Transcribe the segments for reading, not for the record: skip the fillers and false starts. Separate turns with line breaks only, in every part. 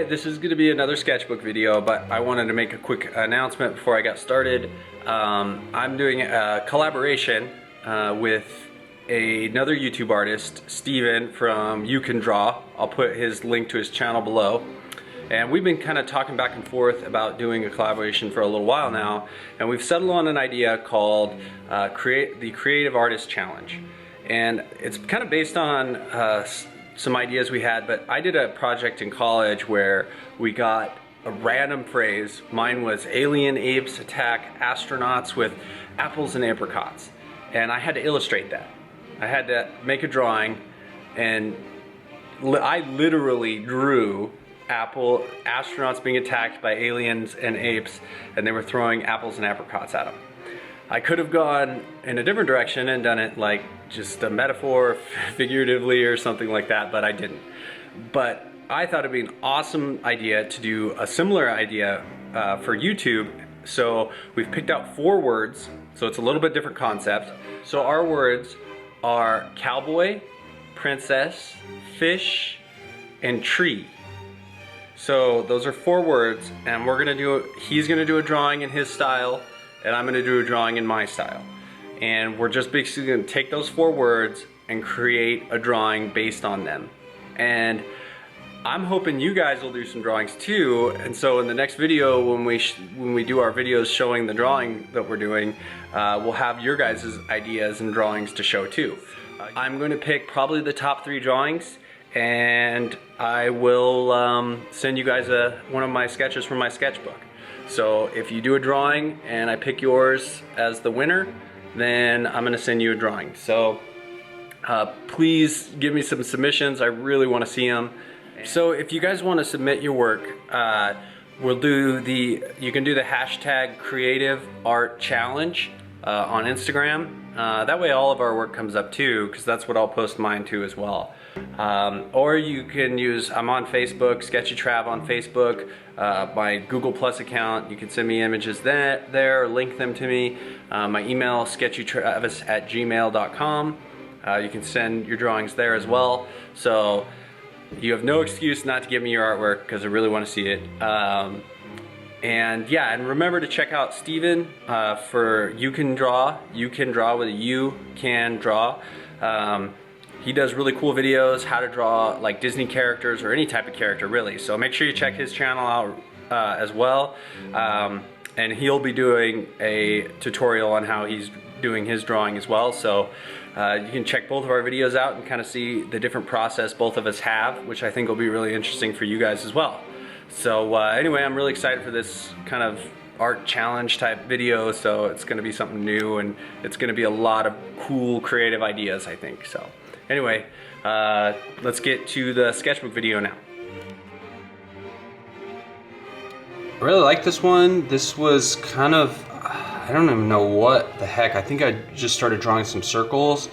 this is going to be another sketchbook video, but I wanted to make a quick announcement before I got started. I'm doing a collaboration with another YouTube artist, Steven from UCanDraw. I'll put his link to his channel below. And we've been kind of talking back and forth about doing a collaboration for a little while now, and we've settled on an idea called the Creative Artist Challenge. And it's kind of based on some ideas we had, but I did a project in college where we got a random phrase. Mine was alien apes attack astronauts with apples and apricots. And I had to illustrate that. I had to make a drawing, and I literally drew astronauts being attacked by aliens and apes, and they were throwing apples and apricots at them. I could have gone in a different direction and done it like just a metaphor, figuratively or something like that, but I didn't. But I thought it'd be an awesome idea to do a similar idea for YouTube. So we've picked out 4 words, so it's a little bit different concept. So our words are cowboy, princess, fish, and tree. So those are 4 words, and he's gonna do a drawing in his style, and I'm gonna do a drawing in my style. And we're just basically gonna take those 4 words and create a drawing based on them. And I'm hoping you guys will do some drawings too. And so in the next video, when we do our videos showing the drawing that we're doing, we'll have your guys' ideas and drawings to show too. I'm gonna pick probably the top 3 drawings, and I will send you guys one of my sketches from my sketchbook. So if you do a drawing and I pick yours as the winner, then I'm gonna send you a drawing. So please give me some submissions. I really wanna see them. So if you guys wanna submit your work, you can do the hashtag Creative Art Challenge on Instagram. That way all of our work comes up too, because that's what I'll post mine to as well. Or you can I'm on Facebook, sketchytrav on Facebook, my Google Plus account. You can send me images there, or link them to me. My email, sketchytravis@gmail.com. You can send your drawings there as well. So you have no excuse not to give me your artwork, because I really want to see it. And yeah, and remember to check out Steven for UCanDraw with a UCanDraw. He does really cool videos, how to draw like Disney characters or any type of character really. So make sure you check his channel out as well. And he'll be doing a tutorial on how he's doing his drawing as well. So you can check both of our videos out and kind of see the different process both of us have, which I think will be really interesting for you guys as well. So anyway, I'm really excited for this kind of art challenge type video. So it's going to be something new, and it's going to be a lot of cool creative ideas, I think. So anyway, let's get to the sketchbook video now. I really like this one. This was kind of, I don't even know what the heck. I think I just started drawing some circles,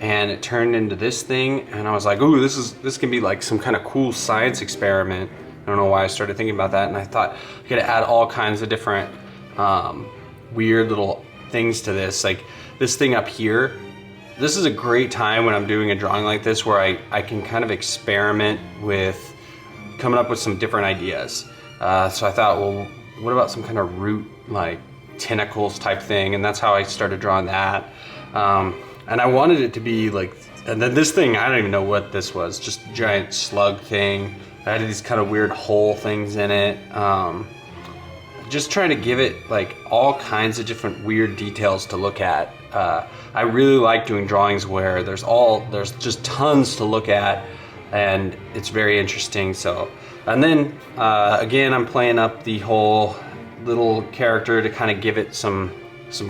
and it turned into this thing, and I was like, ooh, this can be like some kind of cool science experiment. I don't know why I started thinking about that, and I thought I could add all kinds of different weird little things to this. Like this thing up here, this is a great time when I'm doing a drawing like this where I can kind of experiment with coming up with some different ideas. So I thought, well, what about some kind of root, like tentacles type thing? And that's how I started drawing that. And I wanted it to be like, and then this thing, I don't even know what this was, just a giant slug thing. I had these kind of weird hole things in it. Just trying to give it like all kinds of different weird details to look at. I really like doing drawings where there's just tons to look at, and it's very interesting. So, and then again, I'm playing up the whole little character to kind of give it some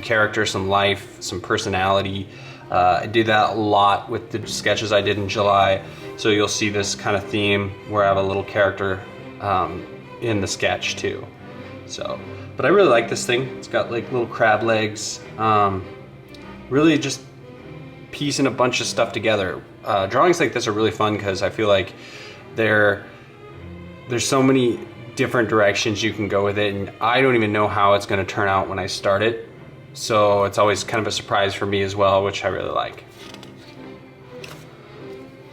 character, some life, some personality. I do that a lot with the sketches I did in July. So you'll see this kind of theme where I have a little character in the sketch too. So, but I really like this thing. It's got like little crab legs. Really just piecing a bunch of stuff together. Drawings like this are really fun because I feel like there's so many different directions you can go with it, and I don't even know how it's going to turn out when I start it. So it's always kind of a surprise for me as well, which I really like.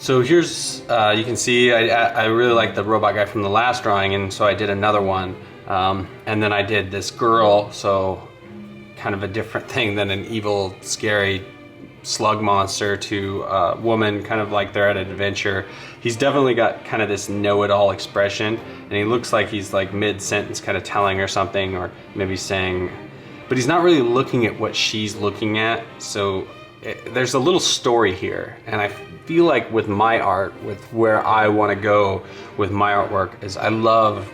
So here's, you can see I really like the robot guy from the last drawing, and so I did another one. And then I did this girl, so kind of a different thing than an evil, scary slug monster to a woman, kind of like they're at an adventure. He's definitely got kind of this know-it-all expression, and he looks like he's like mid-sentence kind of telling her something, or maybe saying, but he's not really looking at what she's looking at. So there's a little story here, and I feel like with my art, with where I want to go with my artwork, is I love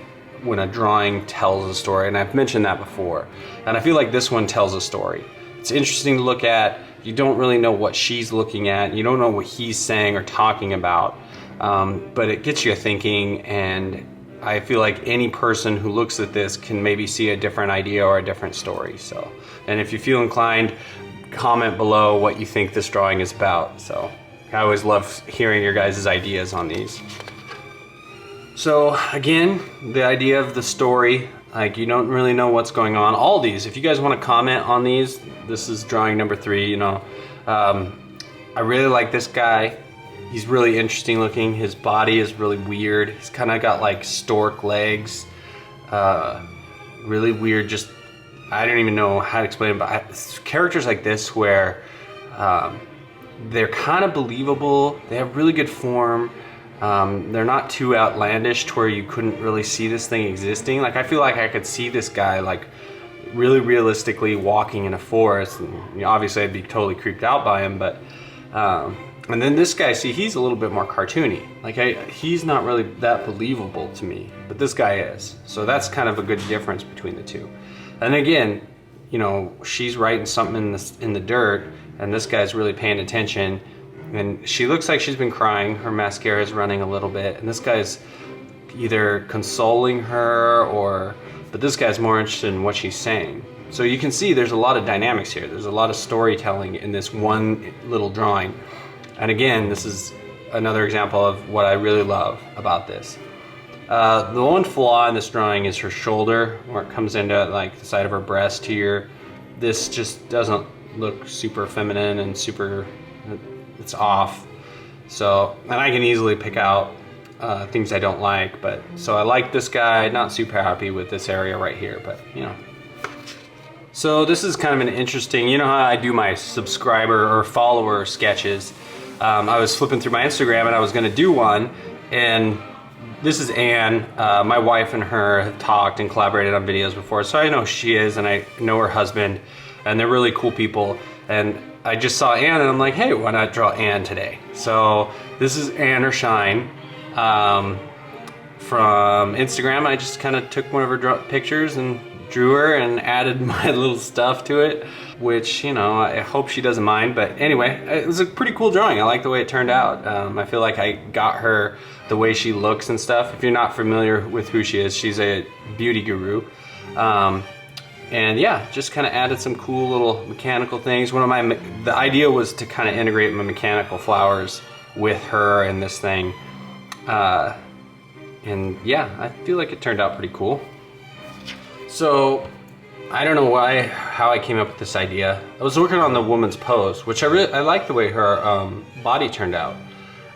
when a drawing tells a story, and I've mentioned that before, and I feel like this one tells a story. It's interesting to look at. You don't really know what she's looking at, you don't know what he's saying or talking about, but it gets you thinking, and I feel like any person who looks at this can maybe see a different idea or a different story. So, and if you feel inclined, comment below what you think this drawing is about. So I always love hearing your guys' ideas on these. So again, the idea of the story, like you don't really know what's going on. All these, if you guys want to comment on these, this is drawing number 3, you know. I really like this guy. He's really interesting looking. His body is really weird. He's kind of got like stork legs. Really weird, just, I don't even know how to explain it, but characters like this where they're kind of believable. They have really good form. They're not too outlandish to where you couldn't really see this thing existing. Like I feel like I could see this guy like really realistically walking in a forest, and you know, obviously I'd be totally creeped out by him, but and then this guy, see, he's a little bit more cartoony. Like he's not really that believable to me, but this guy is. So that's kind of a good difference between the two. And again, you know, she's writing something in the dirt, and this guy's really paying attention. And she looks like she's been crying. Her mascara is running a little bit, and this guy's either consoling her or, but this guy's more interested in what she's saying. So you can see there's a lot of dynamics here. There's a lot of storytelling in this one little drawing. And again, this is another example of what I really love about this. The one flaw in this drawing is her shoulder, where it comes into like the side of her breast here. This just doesn't look super feminine and super, it's off. So, and I can easily pick out things I don't like, but so I like this guy, not super happy with this area right here, but you know. So this is kind of an interesting, you know how I do my subscriber or follower sketches. I was flipping through my Instagram and I was gonna do one, and this is Anne. My wife and her have talked and collaborated on videos before, so I know who she is and I know her husband, and they're really cool people. And I just saw Anne and I'm like, hey, why not draw Anne today? So this is Anneorshine from Instagram. I just kind of took one of her pictures and drew her and added my little stuff to it, which, you know, I hope she doesn't mind. But anyway, it was a pretty cool drawing. I like the way it turned out. I feel like I got her the way she looks and stuff. If you're not familiar with who she is, she's a beauty guru. And yeah, just kind of added some cool little mechanical things. The idea was to kind of integrate my mechanical flowers with her and this thing. And yeah, I feel like it turned out pretty cool. So I don't know how I came up with this idea. I was working on the woman's pose, which I like the way her body turned out.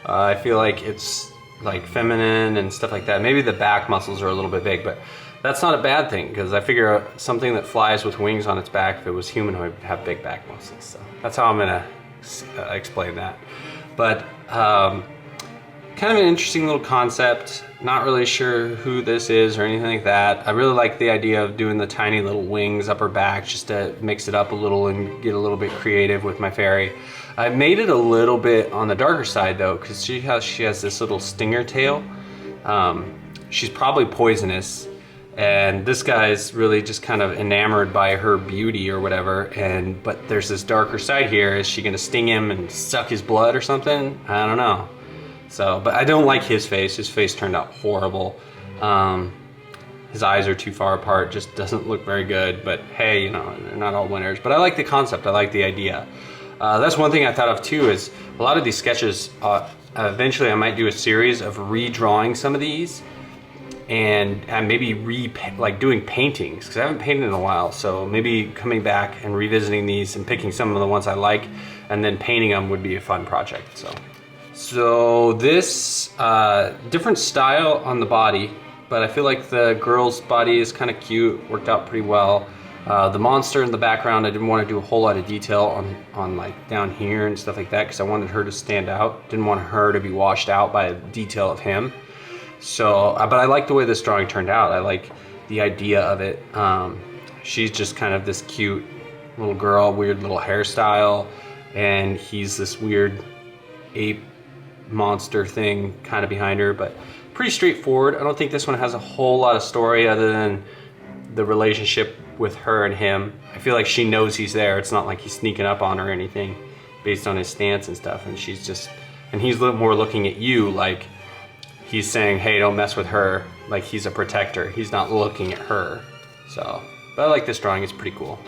I feel like it's like feminine and stuff like that. Maybe the back muscles are a little bit big, but that's not a bad thing, because I figure something that flies with wings on its back, if it was humanoid, would have big back muscles. So that's how I'm gonna explain that. But kind of an interesting little concept. Not really sure who this is or anything like that. I really like the idea of doing the tiny little wings up her back, just to mix it up a little and get a little bit creative with my fairy. I made it a little bit on the darker side though, because she has this little stinger tail. She's probably poisonous, and this guy's really just kind of enamored by her beauty or whatever, but there's this darker side here. Is she gonna sting him and suck his blood or something? I don't know. So, but I don't like his face. His face turned out horrible. His eyes are too far apart, just doesn't look very good, but hey, you know, they're not all winners. But I like the concept, I like the idea. That's one thing I thought of too, is a lot of these sketches, eventually I might do a series of redrawing some of these, and maybe doing paintings, because I haven't painted in a while. So maybe coming back and revisiting these and picking some of the ones I like and then painting them would be a fun project. So So this, different style on the body, but I feel like the girl's body is kind of cute, worked out pretty well. The monster in the background, I didn't want to do a whole lot of detail on like down here and stuff like that because I wanted her to stand out. Didn't want her to be washed out by a detail of him. So, but I like the way this drawing turned out. I like the idea of it. She's just kind of this cute little girl, weird little hairstyle, and he's this weird ape monster thing kind of behind her, but pretty straightforward. I don't think this one has a whole lot of story other than the relationship with her and him. I feel like she knows he's there. It's not like he's sneaking up on her or anything based on his stance and stuff, and she's just, and he's more looking at you like he's saying, hey, don't mess with her, like he's a protector. He's not looking at her. So, but I like this drawing, it's pretty cool.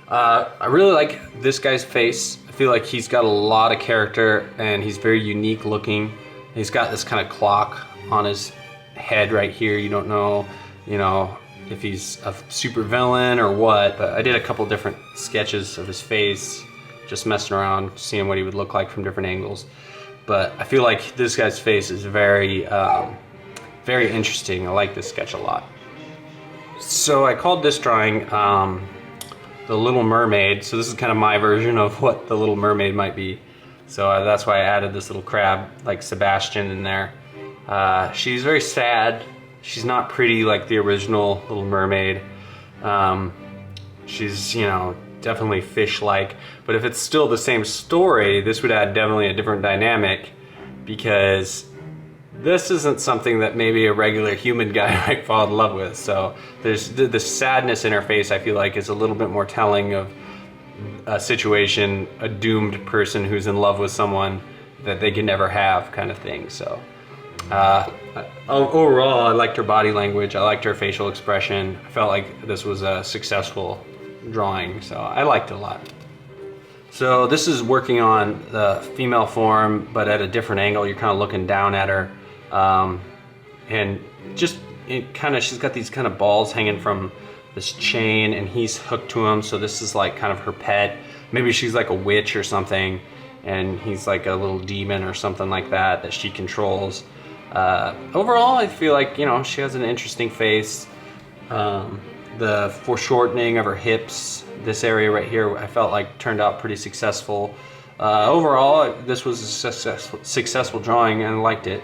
I really like this guy's face. I feel like he's got a lot of character and he's very unique looking. He's got this kind of clock on his head right here. You don't know, you know, if he's a super villain or what, but I did a couple different sketches of his face, just messing around, seeing what he would look like from different angles. But I feel like this guy's face is very, very interesting. I like this sketch a lot. So I called this drawing The Little Mermaid. So this is kind of my version of what The Little Mermaid might be. So that's why I added this little crab like Sebastian in there. She's very sad. She's not pretty like the original Little Mermaid. She's, you know, definitely fish-like. But if it's still the same story, this would add definitely a different dynamic, because this isn't something that maybe a regular human guy might fall in love with. So there's the sadness in her face, I feel like, is a little bit more telling of a situation, a doomed person who's in love with someone that they can never have, kind of thing. So overall, I liked her body language. I liked her facial expression. I felt like this was a successful drawing, so I liked it a lot. So this is working on the female form, but at a different angle. You're kind of looking down at her, and just she's got these kind of balls hanging from this chain, and he's hooked to him. So this is like kind of her pet. Maybe she's like a witch or something, and he's like a little demon or something like that she controls. Overall, I feel like, you know, she has an interesting face. The foreshortening of her hips, this area right here, I felt like turned out pretty successful. Overall, this was a successful drawing, and I liked it.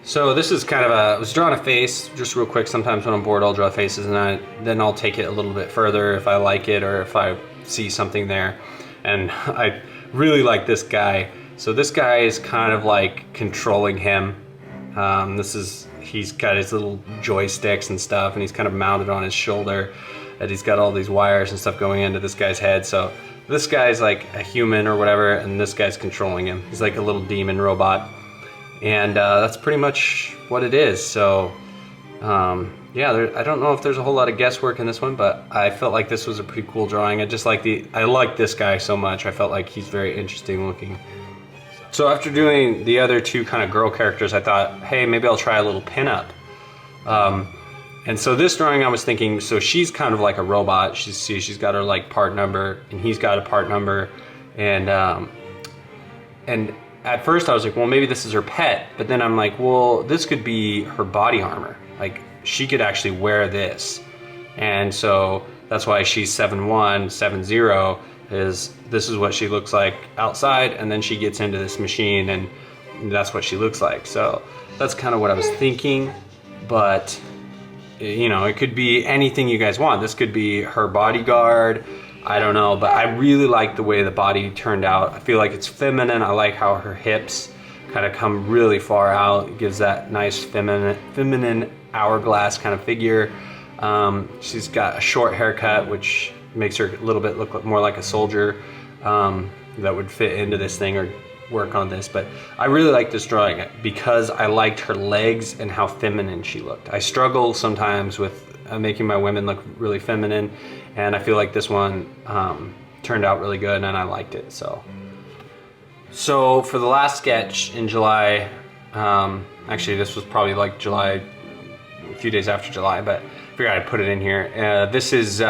So this is kind of I was drawing a face just real quick. Sometimes when I'm bored, I'll draw faces, and then I'll take it a little bit further if I like it or if I see something there. And I really like this guy. So this guy is kind of like controlling him. He's got his little joysticks and stuff, and he's kind of mounted on his shoulder, and he's got all these wires and stuff going into this guy's head. So this guy's like a human or whatever, and this guy's controlling him. He's like a little demon robot, and that's pretty much what it is. So yeah, I don't know if there's a whole lot of guesswork in this one, but I felt like this was a pretty cool drawing. I like this guy so much. I felt like he's very interesting looking. So after doing the other two kind of girl characters, I thought, hey, maybe I'll try a little pinup. And so this drawing, I was thinking, so she's kind of like a robot. She's got her like part number, and he's got a part number, and at first I was like, well, maybe this is her pet, but then I'm like, well, this could be her body armor. Like, she could actually wear this, and so that's why she's 7'1", 7'0". This is what she looks like outside, and then she gets into this machine, and that's what she looks like. So that's kind of what I was thinking, but you know, it could be anything you guys want. This could be her bodyguard, I don't know, but I really like the way the body turned out. I feel like it's feminine. I like how her hips kind of come really far out. It gives that nice feminine hourglass kind of figure. She's got a short haircut, which makes her a little bit look more like a soldier that would fit into this thing or work on this. But I really like this drawing because I liked her legs and how feminine she looked. I struggle sometimes with making my women look really feminine, and I feel like this one turned out really good, and I liked it. So for the last sketch in July, actually this was probably like July, a few days after July, but I figured I'd put it in here. This is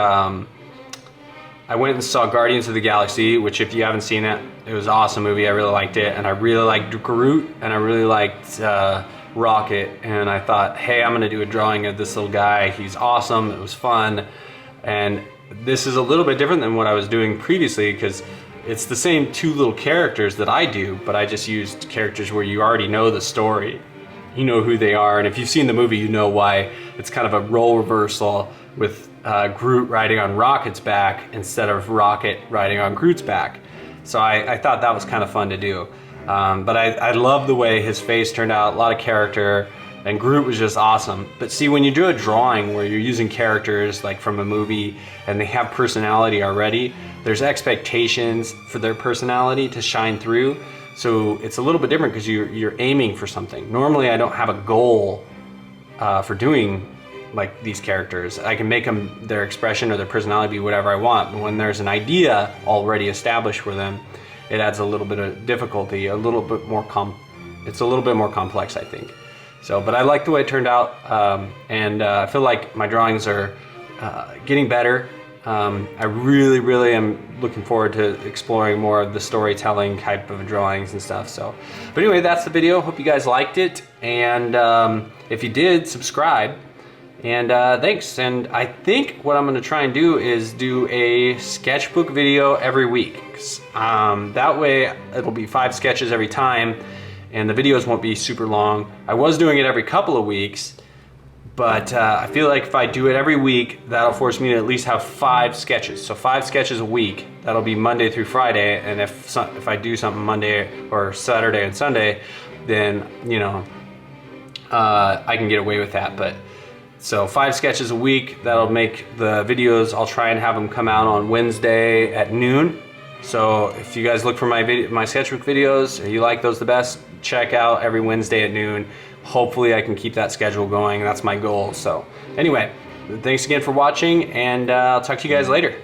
I went and saw Guardians of the Galaxy, which if you haven't seen it, it was an awesome movie. I really liked it, and I really liked Groot, and I really liked Rocket, and I thought, hey, I'm gonna do a drawing of this little guy. He's awesome, it was fun, and this is a little bit different than what I was doing previously because it's the same two little characters that I do, but I just used characters where you already know the story. You know who they are, and if you've seen the movie, you know why it's kind of a role reversal with Groot riding on Rocket's back instead of Rocket riding on Groot's back. So I thought that was kind of fun to do. But I love the way his face turned out, a lot of character, and Groot was just awesome. But see, when you do a drawing where you're using characters like from a movie and they have personality already, there's expectations for their personality to shine through. So it's a little bit different because you're aiming for something. Normally I don't have a goal for doing like these characters. I can make them, their expression or their personality be whatever I want, but when there's an idea already established for them, it adds a little bit of difficulty, a little bit more it's a little bit more complex, I think. So, but I like the way it turned out, and I feel like my drawings are getting better. I really am looking forward to exploring more of the storytelling type of drawings and stuff. So, but anyway, that's the video. Hope you guys liked it, and if you did, subscribe. And thanks. And I think what I'm going to try and do is do a sketchbook video every week. That way it'll be 5 sketches every time and the videos won't be super long. I was doing it every couple of weeks, but I feel like if I do it every week, that'll force me to at least have 5 sketches. So 5 sketches a week. That'll be Monday through Friday. And if I do something Monday or Saturday and Sunday, then, you know, I can get away with that. But so 5 sketches a week, that'll make the videos, I'll try and have them come out on Wednesday at noon. So if you guys look for my sketchbook videos, and you like those the best, check out every Wednesday at noon. Hopefully I can keep that schedule going, that's my goal. So anyway, thanks again for watching, and I'll talk to you guys later.